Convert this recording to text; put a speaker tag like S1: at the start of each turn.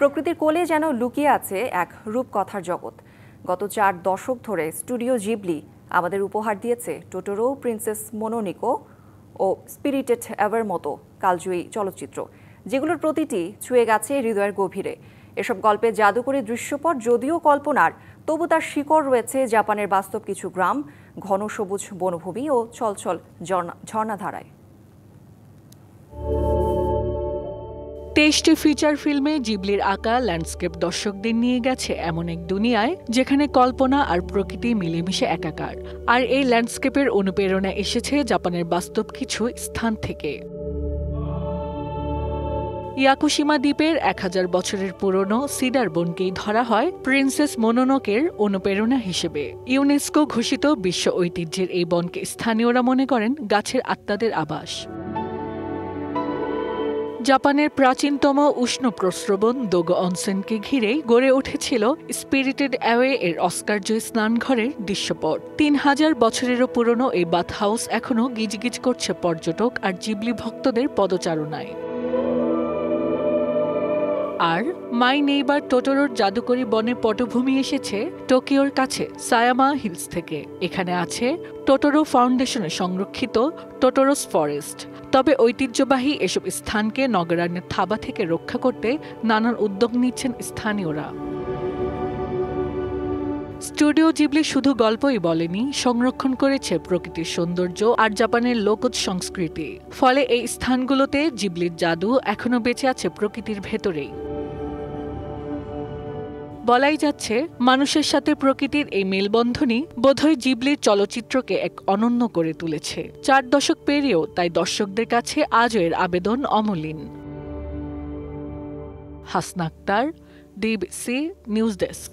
S1: প্রকৃতির কোলে যেন লুকিয়ে আছে এক রূপকথার জগৎ। গত 4 দশক ধরে স্টুডিও জিবলি আমাদের উপহার দিয়েছে টোটোরো, প্রিন্সেস মোনোনিকো ও স্পিরিটেড এভার মতো কালজয়ী চলচ্চিত্র, যেগুলোর প্রতিটি ছুঁয়ে গেছে হৃদয়ের গভীরে। এসব গল্পের জাদুকরী দৃশ্যপট যদিও কল্পনার, তবু তার শিকড় রয়েছে জাপানের বাস্তব কিছু গ্রাম, ঘন সবুজ বনভূমি ও ছলছল ঝর্ণাধারায়।
S2: 23টি ফিচার ফিল্মে জিবলির আঁকা ল্যান্ডস্কেপ দর্শকদের নিয়ে গেছে এমন এক দুনিয়ায় যেখানে কল্পনা আর প্রকৃতি মিলেমিশে একাকার। আর এই ল্যান্ডস্কেপের অনুপ্রেরণা এসেছে জাপানের বাস্তব কিছু স্থান থেকে। ইয়াকুশিমা দ্বীপের 1000 বছরের পুরনো সিডার বনকেই ধরা হয় প্রিন্সেস মোনোনোকের অনুপ্রেরণা হিসেবে। ইউনেস্কো ঘোষিত বিশ্ব ঐতিহ্যের এই বনকে স্থানীয়রা মনে করেন গাছের আত্মাদের আবাস। জাপানের প্রাচীনতম উষ্ণ প্রস্রবণ দোগো অনসেনকে ঘিরেই গড়ে উঠেছিল স্পিরিটেড অ্যাওয়ে এর অস্কারজয়ী স্নানঘরের দৃশ্যপট। 3000 বছরেরও পুরনো এই বাথ হাউস এখনও গিজগিজ করছে পর্যটক আর জিবলি ভক্তদের পদচারণায়। আর মাই নেইবার টোটোরোর জাদুকরী বনের পটভূমি এসেছে টোকিওর কাছে সায়ামা হিলস থেকে। এখানে আছে টোটোরো ফাউন্ডেশনে সংরক্ষিত টোটোরোস ফরেস্ট। তবে ঐতিহ্যবাহী এসব স্থানকে নগরায়ণের থাবা থেকে রক্ষা করতে নানান উদ্যোগ নিচ্ছেন স্থানীয়রা। স্টুডিও জিবলি শুধু গল্পই বলেনি, সংরক্ষণ করেছে প্রকৃতির সৌন্দর্য আর জাপানের লোকজ সংস্কৃতি। ফলে এই স্থানগুলোতে জিবলির জাদু এখনো বেঁচে আছে প্রকৃতির ভেতরেই। বলাই যাচ্ছে মানুষের সাথে প্রকৃতির এই মেলবন্ধনই বোধহয় জিবলির চলচ্চিত্রকে এক অনন্য করে তুলেছে। 4 দশক পেরিয়েও তাই দর্শকদের কাছে আজও এর আবেদন অমলিন। Hasna Akter, DBC news desk.